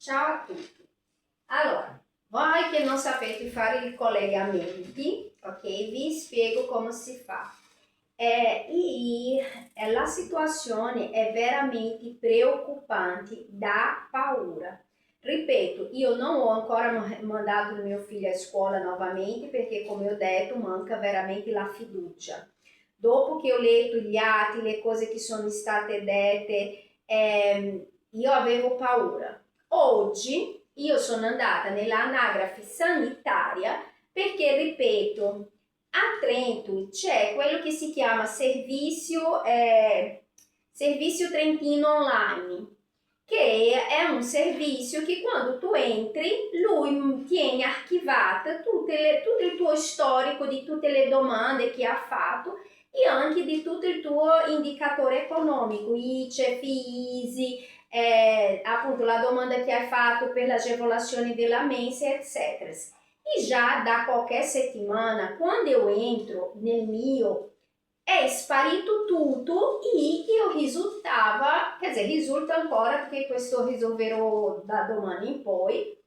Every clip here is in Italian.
Ciao a tutti. Allora, voi che non sapete fare i collegamenti, ok? Vi spiego come si fa. La situazione è veramente preoccupante, dà paura. Ripeto, io non ho ancora mandato il mio figlio a scuola novamente perché, come ho detto, manca veramente la fiducia. Dopo che ho letto gli atti, le cose che sono state dette, io avevo paura. Oggi io sono andata nell'anagrafe sanitaria perché, ripeto, a Trento c'è quello che si chiama servizio Trentino Online, che è un servizio che quando tu entri lui tiene archivata tutto il tuo storico di tutte le domande che ha fatto e anche di tutto il tuo indicatore economico, ICE, FISI, appunto la domanda che hai fatto per l'agevolazione della mensa, eccetera. E già da qualche settimana, quando eu entro nel mio, è sparito tutto e io risultava, quer dizer, risulta ancora perché questo risolverò da domani in poi,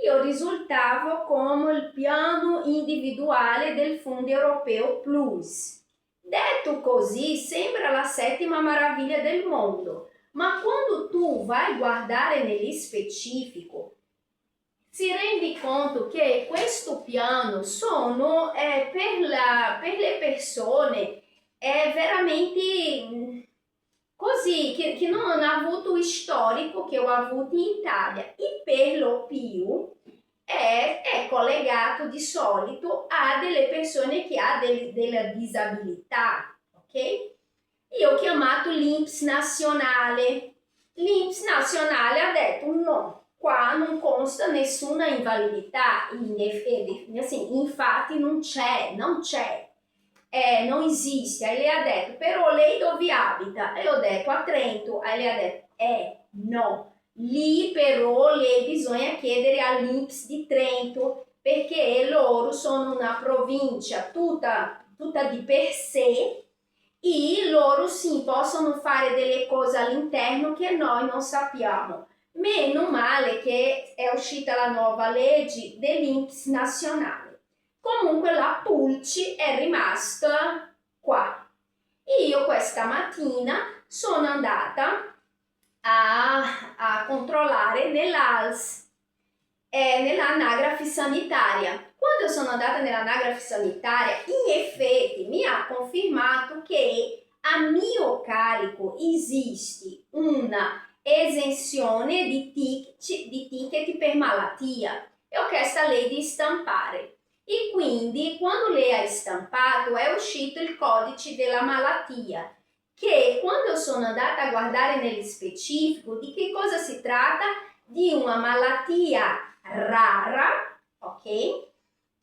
io risultavo come il piano individuale del Fondo Europeo Plus. Detto così, sembra la settima meraviglia del mondo, ma quando tu vai a guardare nello specifico, si rendi conto che questo piano sono per le persone veramente così, che non hanno avuto il storico che ho avuto in Italia e per lo più è collegato di solito a delle persone che hanno della disabilità, ok? Io ho chiamato l'INPS nazionale. L'INPS nazionale ha detto no, qua non consta nessuna invalidità, infatti non c'è, non esiste. E lei ha detto, però lei dove abita? E ho detto a Trento, e lei ha detto, no, lì però lei bisogna chiedere all'INPS di Trento perché loro sono una provincia tutta di per sé e loro sì possono fare delle cose all'interno che noi non sappiamo. Meno male che è uscita la nuova legge dell'INPS nazionale. Comunque la Pulci è rimasta qua. Io questa mattina sono andata a controllare nell'ALS, nell'anagrafe sanitaria. Quando sono andata nell'anagrafe sanitaria, in effetti mi ha confermato che a mio carico esiste una esenzione di ticket per malattia e ho chiesto a lei di stampare. E quindi quando lei ha stampato è uscito il codice della malattia, che quando sono andata a guardare nello specifico di che cosa si tratta, di una malattia rara, ok?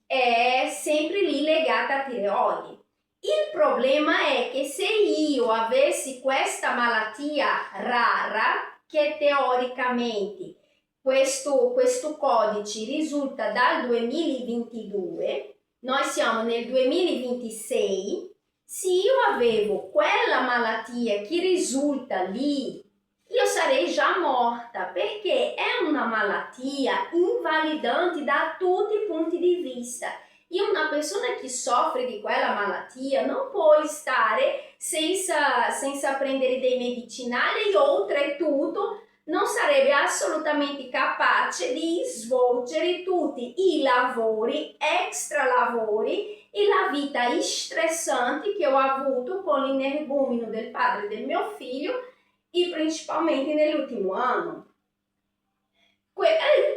È sempre lì legata a tireoide. Il problema è che se io avessi questa malattia rara, che teoricamente questo codice risulta dal 2022, noi siamo nel 2026, se io avevo quella malattia che risulta lì, io sarei già morta perché è una malattia invalidante da tutti i punti di vista. E una persona che soffre di quella malattia non può stare senza prendere dei medicinali e oltretutto non sarebbe assolutamente capace di svolgere tutti i lavori, extra lavori e la vita stressante che ho avuto con l'energumeno del padre del mio figlio e principalmente nell'ultimo anno.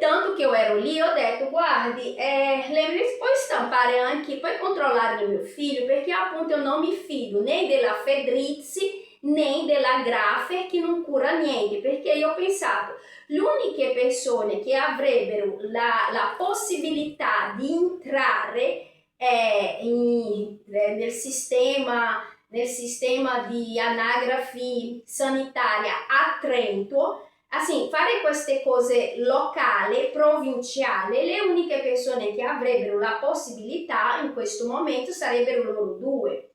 Tanto che io ero lì, ho detto, guardi, puoi stampare anche, puoi controllare il mio figlio, perché appunto io non mi fido né della Fedrizzi né della Graffer che non cura niente, perché io ho pensato, le uniche persone che avrebbero la possibilità di entrare nel sistema di anagrafi sanitaria a Trento, assim, fare queste cose locali, provinciali, le uniche persone che avrebbero la possibilità in questo momento sarebbero loro due.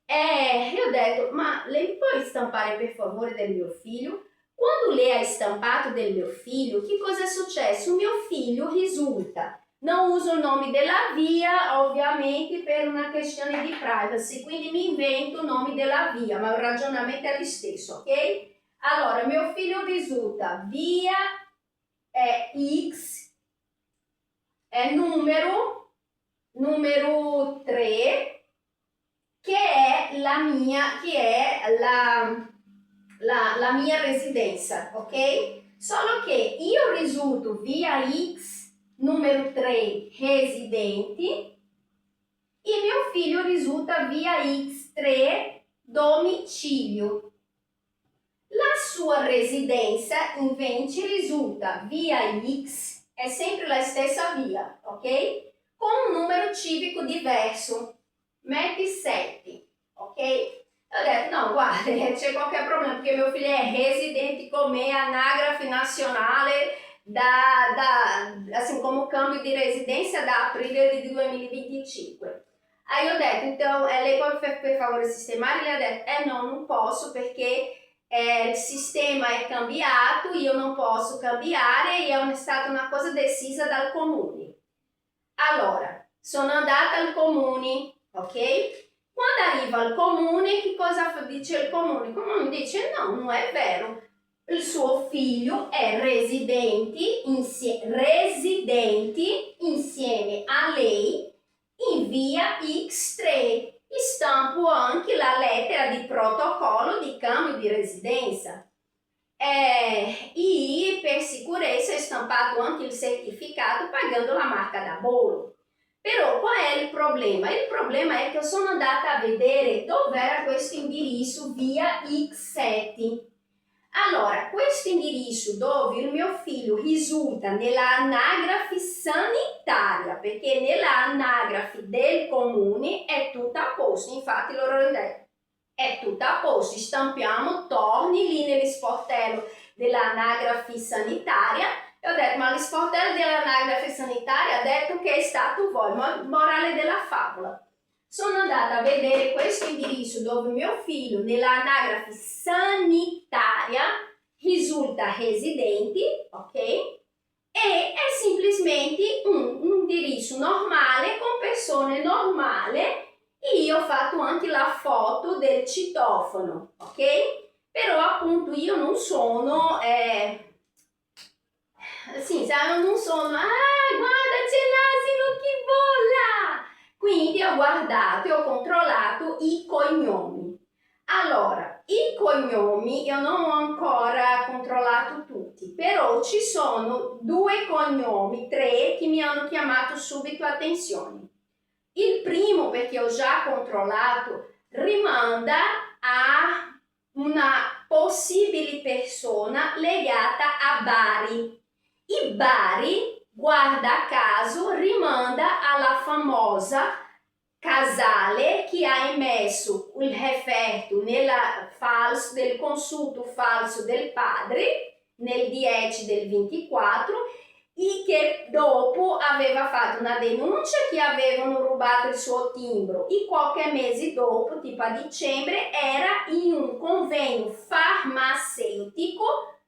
E io ho detto, ma lei può stampare per favore del mio figlio? Quando lê a stampato del mio figlio, che cosa è successo? O mio figlio risulta. Non uso il nome della via, ovviamente, per una questione di privacy, quindi mi invento il nome della via, ma il ragionamento è lo stesso, ok? Allora, mio figlio risulta via X, numero 3, che è la mia, la mia residenza, ok? Solo che io risulto via X, numero 3, residenti, e mio figlio risulta via X3, domicilio. La sua residenza invece risulta via X, è sempre la stessa via, ok? Con un numero civico diverso, metti 7, ok? Ho detto, no, guarda, c'è qualche problema perché mio figlio è residente con me, anagrafe nazionale, assim como cambio di residenza da aprile di 2025. Aí eu detto, então, lei pode, per favore, sistemare? Ele ha detto, no, non posso perché il sistema è cambiato, io non posso cambiare e è stata una cosa decisa dal comune. Allora, sono andata al comune, ok? Quando arriva al comune, che cosa dice il comune? Il comune dice no, non è vero. Il suo figlio è residente insieme a lei in via X3. Stampo anche la lettera di protocollo di cambio di residenza. E per sicurezza è stampato anche il certificato pagando la marca da bollo. Però qual è il problema? Il problema è che sono andata a vedere dov'era questo indirizzo via X7. Allora, questo indirizzo dove il mio figlio risulta nella anagrafe sanitaria, perché nella anagrafe del comune è tutto a posto, infatti loro hanno detto è tutto a posto, stampiamo, torni lì nello sportello dell'anagrafe sanitaria. E ho detto, ma lo sportello dell'anagrafe sanitaria ha detto che è stato voi, morale della favola. Sono andata a vedere questo indirizzo dove mio figlio nell'anagrafe sanitaria risulta residente, ok? E è semplicemente un indirizzo normale con persone normali e io ho fatto anche la foto del citofono, ok? Però appunto io non sono, sì, non sono, guarda c'è l'asino che vola! Quindi ho guardato e ho controllato i cognomi. Allora, i cognomi io non ho ancora controllato tutti, però ci sono 2 cognomi, 3 che mi hanno chiamato subito attenzione. Il primo, perché ho già controllato, rimanda a una possibile persona legata a Bari. E Bari, guarda caso, rimanda alla famosa Casale che ha emesso il referto del consulto falso del padre nel 10 del 24 e che dopo aveva fatto una denuncia che avevano rubato il suo timbro e qualche mese dopo, tipo a dicembre, era in un convegno farmaceutico,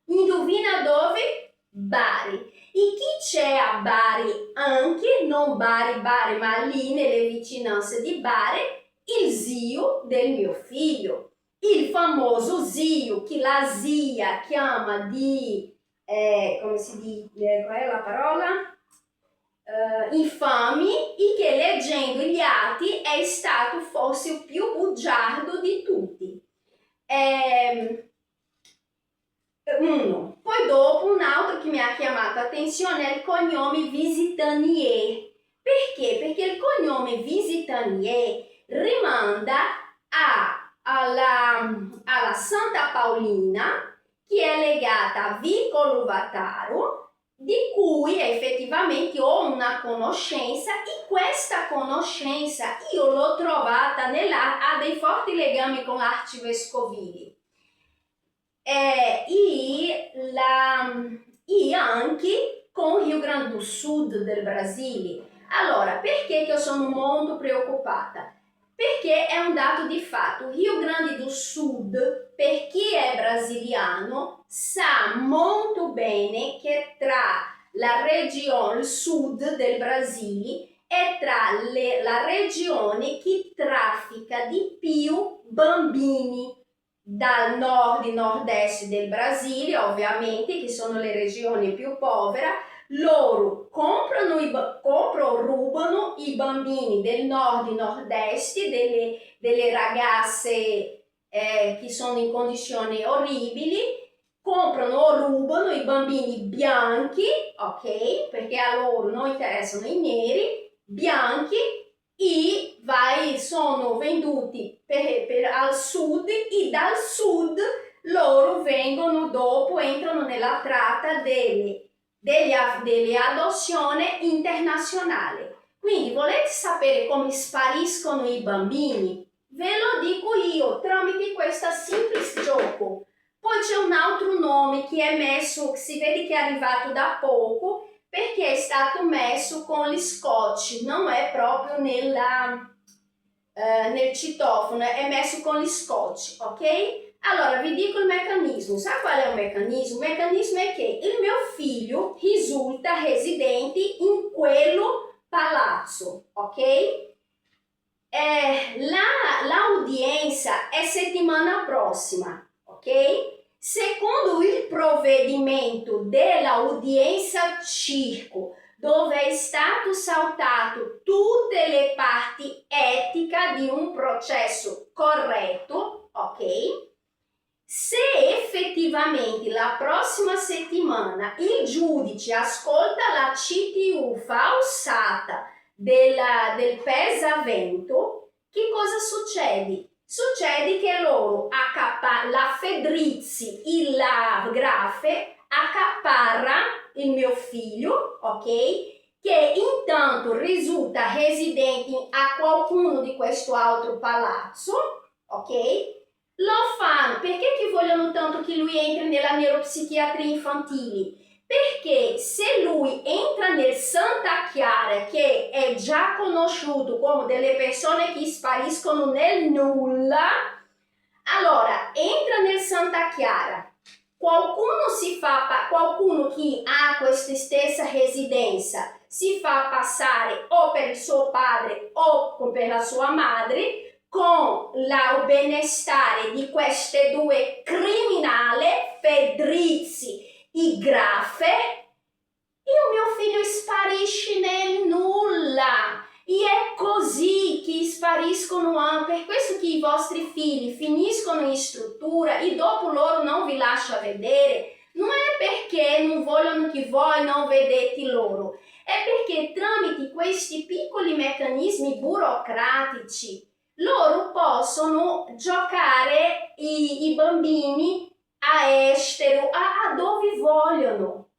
indovina dove? Bari. E chi c'è a Bari anche, non Bari, ma lì nelle vicinanze di Bari, il zio del mio figlio, il famoso zio che la zia chiama di, come si dice, qual è la parola? Infami e che leggendo gli atti è stato forse il più bugiardo di tutti. Uno. Poi dopo un altro che mi ha chiamato attenzione è il cognome Visitanier. Perché? Perché il cognome Visitanier rimanda alla Santa Paolina, che è legata a Vicolo Vataro, di cui effettivamente ho una conoscenza e questa conoscenza io l'ho trovata ha dei forti legami con l'arcivescovile. E anche con Rio Grande do Sul del Brasile. Allora, perché che io sono molto preoccupata? Perché è un dato di fatto. Rio Grande do Sul, per chi è brasiliano, sa molto bene che tra la regione, il sud del Brasile, è tra la regione che traffica di più bambini dal nord e nord-est del Brasile, ovviamente, che sono le regioni più povere. Loro comprano, rubano i bambini del nord e nord-est, delle ragazze che sono in condizioni orribili, comprano o rubano i bambini bianchi, ok? Perché a loro non interessano i neri, bianchi, e sono venduti al sud, e dal sud loro vengono dopo, entrano nella tratta delle adozioni internazionali. Quindi volete sapere come spariscono i bambini? Ve lo dico io tramite questo semplice gioco. Poi c'è un altro nome che è messo, che si vede che è arrivato da poco, perché è stato messo con gli scotch, non è proprio nel citofono, è messo con gli scotch, ok? Allora, vi dico il meccanismo. Sa qual è il meccanismo? Il meccanismo è che il mio figlio risulta residente in quello palazzo, ok? L'udienza è settimana prossima, ok? Secondo il provvedimento dell'udienza circo, dove è stato saltato tutte le parti etiche di un processo corretto, ok? Se effettivamente la prossima settimana il giudice ascolta la CTU falsata del pesamento, che cosa succede? Succede che loro, la Fedrizzi, la Grafe, accaparra il mio figlio, ok? Che intanto risulta residente a qualcuno di questo altro palazzo, ok? Lo fanno perché che vogliono tanto che lui entri nella neuropsichiatria infantile? Perché se lui entra nel Santa Chiara, che è già conosciuto come delle persone che spariscono nel nulla, allora entra nel Santa Chiara, qualcuno che ha questa stessa residenza si fa passare o per il suo padre o per la sua madre, con il benestare di queste due criminali, Fedrizzi e Grafe, il mio figlio sparisce nel nulla. E è così che spariscono anche, per questo che i vostri figli finiscono in struttura e dopo loro non vi lascia vedere. Non è perché non vogliono che voi non vedete loro, è perché tramite questi piccoli meccanismi burocratici loro possono giocare i bambini a estero, a dove vogliono,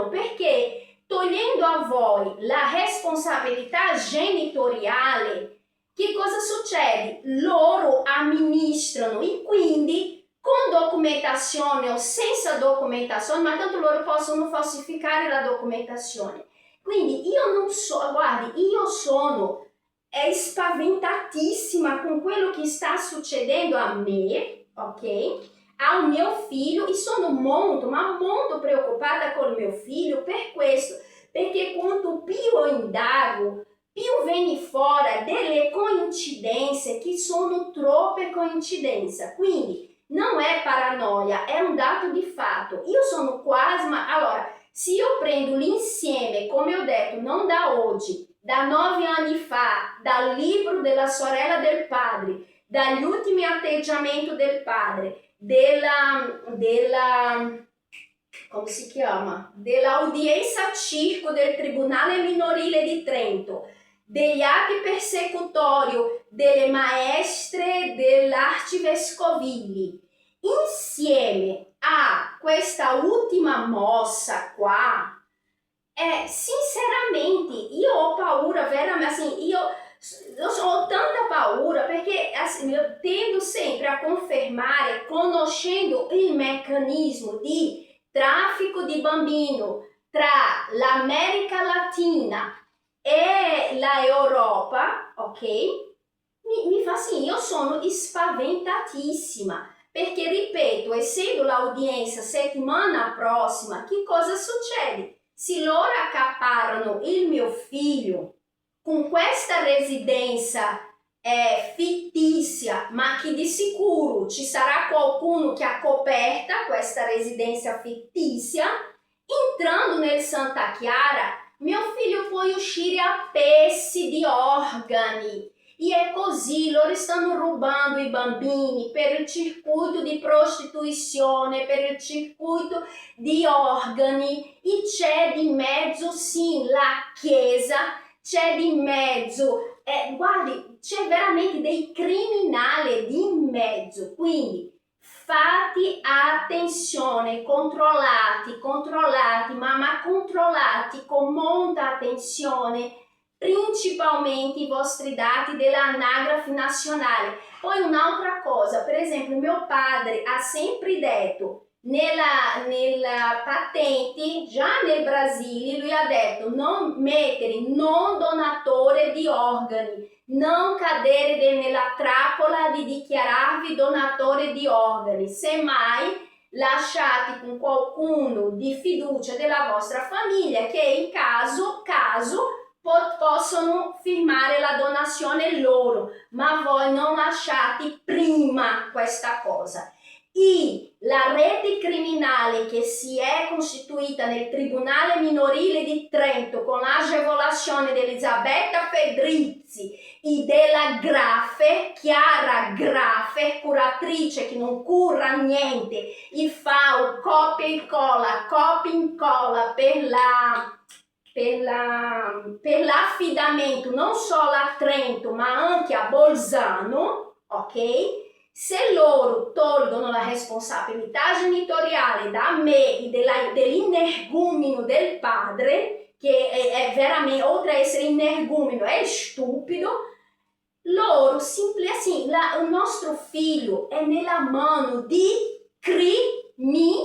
perché togliendo a voi la responsabilità genitoriale, che cosa succede? Loro amministrano e quindi con documentazione o senza documentazione, ma tanto loro possono falsificare la documentazione. Quindi io non so, guardi, io sono spaventatissima con quello che sta succedendo a me, ok? Ao mio figlio, e sono molto, ma molto preoccupata con il mio figlio per questo, perché quanto più io indago, più viene fuori delle coincidenze che sono troppe coincidenze. Quindi non è paranoia, è un dato di fatto. Io sono quasi, ma allora, se io prendo l'insieme, come ho detto, non da oggi, da 9 anni fa, dal libro della sorella del padre, dagli ultimi atteggiamenti del padre, come si chiama? Dell'udienza circo del Tribunale Minorile di Trento, degli atti persecutori delle maestre dell'arcivescovile, insieme a questa ultima mossa qua, sinceramente io ho paura, veramente, assim, io ho tanta paura perché assim, eu tendo sempre a confermare, conoscendo il meccanismo di traffico di bambino tra l'America Latina e la Europa, ok? mi fa assim, io sono spaventatissima, perché ripeto, essendo l'udienza settimana prossima, che cosa succede? Se loro accaparrano il mio figlio con questa residenza fittizia, ma che di sicuro ci sarà qualcuno che ha coperta questa residenza fittizia, entrando nel Santa Chiara, mio figlio può uscire a pezzi di organi. E è così, loro stanno rubando i bambini per il circuito di prostituzione, per il circuito di organi, e c'è di mezzo, sì, la Chiesa, c'è di mezzo, guardi, c'è veramente dei criminali di mezzo, quindi fate attenzione, controllati, ma controllati con molta attenzione, principalmente i vostri dati dell'anagrafe nazionale. Poi un'altra cosa, per esempio mio padre ha sempre detto, nella patente, già nel Brasile, lui ha detto non mettere non donatore di organi, non cadere nella trappola di dichiararvi donatore di organi, semmai lasciati con qualcuno di fiducia della vostra famiglia che in caso possono firmare la donazione loro, ma voi non lasciate prima questa cosa. E la rete criminale che si è costituita nel Tribunale Minorile di Trento con l'agevolazione di Elisabetta Fedrizzi e della Graffe, Chiara Graffe, curatrice che non cura niente e fa copia e incolla per l'affidamento non solo a Trento ma anche a Bolzano, ok? Se loro tolgono la responsabilità genitoriale da me e dell'energumeno del padre, che è veramente, oltre a essere energumeno, è stupido, loro assim, il nostro figlio è nella mano di criminali,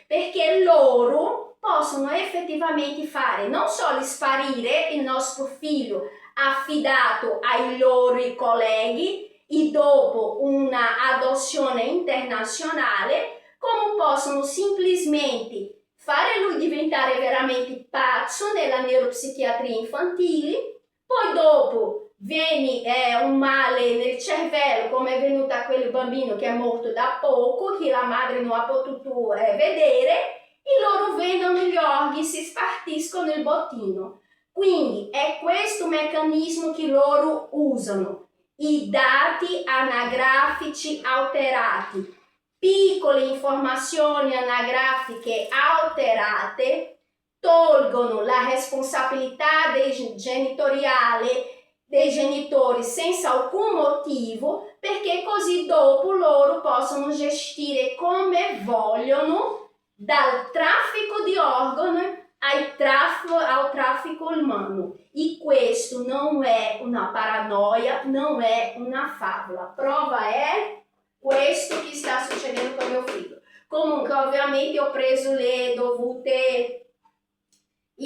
perché loro possono effettivamente fare non solo sparire il nostro figlio affidato ai loro colleghi e dopo una adozione internazionale, come possono semplicemente fare lui diventare veramente pazzo nella neuropsichiatria infantile, poi dopo viene un male nel cervello, come è venuto a quel bambino che è morto da poco, che la madre non ha potuto vedere, e loro vedono gli organi, si spartiscono il bottino. Quindi è questo meccanismo che loro usano. I dati anagrafici alterati, piccole informazioni anagrafiche alterate, tolgono la responsabilità genitoriale dei genitori senza alcun motivo, perché così dopo loro possono gestire come vogliono, dal traffico di organi al traffico umano. E questo non è una paranoia, non è una favola. Prova è questo che sta succedendo con mio figlio. Comunque, ovviamente, ho preso i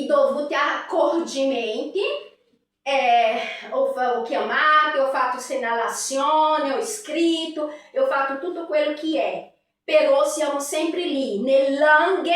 dovuti accorgimenti, ho chiamato, ho fatto segnalazione, ho iscritto, ho fatto tutto quello che è. Però siamo sempre lì, nell'Anghe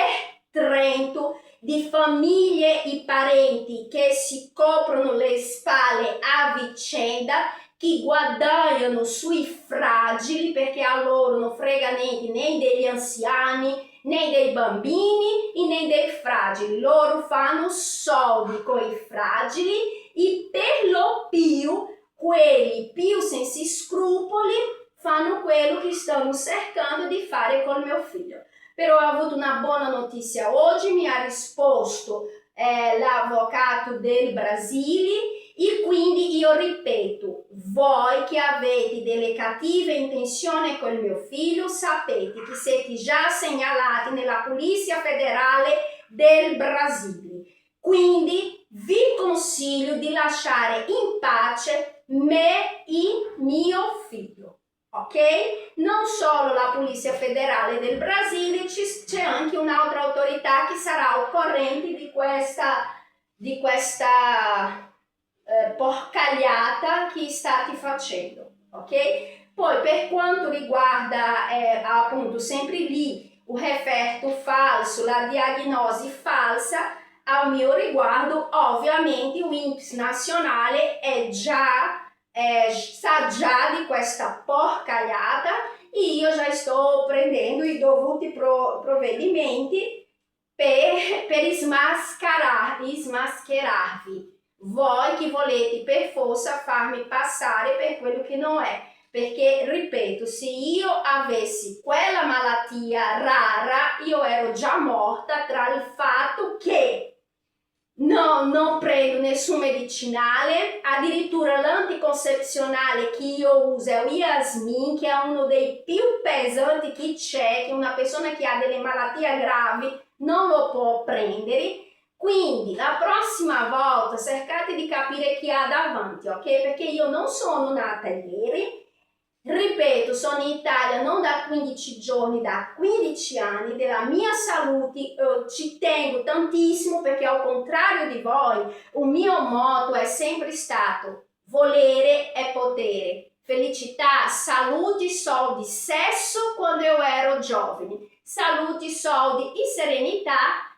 Trento, di famiglie e parenti che si coprono le spalle a vicenda, che guadagnano sui fragili, perché a loro non frega niente né degli anziani, né dei bambini e né dei fragili. Loro fanno soldi con i fragili e per lo più quelli più senza scrupoli fanno quello che stanno cercando di fare con mio figlio. Però ho avuto una buona notizia oggi, mi ha risposto l'avvocato del Brasile, e quindi io ripeto, voi che avete delle cattive intenzioni con il mio figlio, sapete che siete già segnalati nella Polizia Federale del Brasile. Quindi vi consiglio di lasciare in pace me e mio figlio. Ok? Non solo la Polizia Federale del Brasile, c'è anche un'altra autorità che sarà al corrente di questa porcagliata che state facendo, ok? Poi per quanto riguarda appunto sempre lì o referto falso, la diagnosi falsa, ao mio riguardo, ovviamente o INPS nazionale sa già di questa porcagliata e io già sto prendendo i dovuti provvedimenti per smascherarvi. Voi che volete per forza farmi passare per quello che non è. Perché, ripeto, se io avessi quella malattia rara, io ero già morta tra il fatto che non prendo nessun medicinale, addirittura l'anticoncezionale che io uso è o Yasmin, che è uno dei più pesanti che c'è, che una persona che ha delle malattie gravi non lo può prendere. Quindi la prossima volta cercate di capire chi ha davanti, ok? Perché io non sono nata ieri. Ripeto, sono in Italia non da 15 giorni, da 15 anni, della mia salute ci tengo tantissimo perché al contrario di voi, il mio motto è sempre stato volere è potere, felicità, salute, soldi, sesso quando io ero giovane, salute, soldi e serenità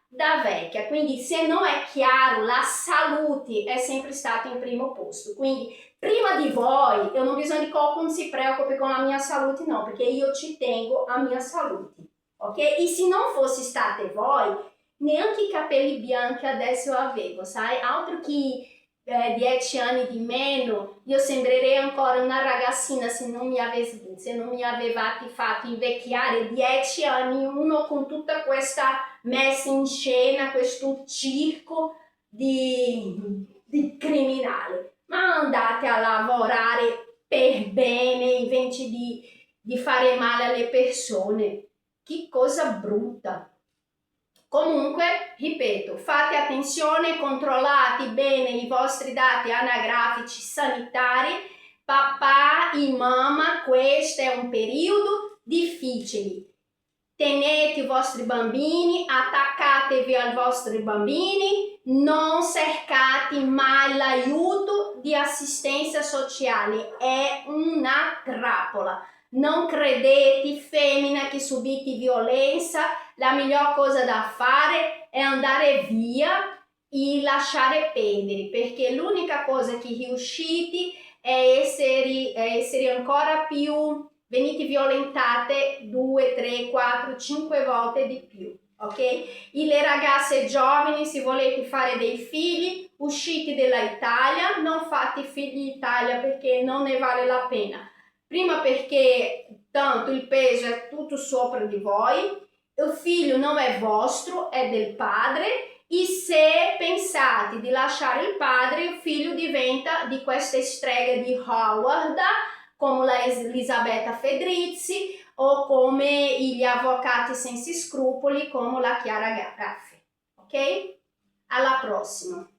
da vecchia. Quindi se non è chiaro, la salute è sempre stata in primo posto, quindi prima di voi, eu non bisogno di qualcuno si preoccupi con la mia salute, no, perché io ci tengo a mia salute, ok? E se non fosse state voi, neanche i capelli bianchi adesso io avevo, sai? Altro che 10 anni di meno, io sembrerei ancora una ragazzina se non mi avevate fatto invecchiare 10 anni uno con tutta questa messa in scena, questo circo di criminali. Ma andate a lavorare per bene invece di fare male alle persone. Che cosa brutta. Comunque, ripeto, fate attenzione, controllate bene i vostri dati anagrafici sanitari. Papà e mamma, questo è un periodo difficile. Tenete i vostri bambini, attaccatevi ai vostri bambini, non cercate mai l'aiuto di assistenza sociale, è una trappola. Non credete, femmina, che subite violenza, la miglior cosa da fare è andare via e lasciare perdere, perché l'unica cosa che riuscite è essere ancora più venite violentate 2, 3, 4, 5 volte di più, ok? E le ragazze giovani, se volete fare dei figli, uscite dall'Italia, non fate figli in Italia perché non ne vale la pena. Prima perché tanto il peso è tutto sopra di voi, il figlio non è vostro, è del padre, e se pensate di lasciare il padre, il figlio diventa di queste streghe di Howard, come la Elisabetta Fedrizzi o come gli avvocati senza scrupoli come la Chiara Raffi. Ok? Alla prossima!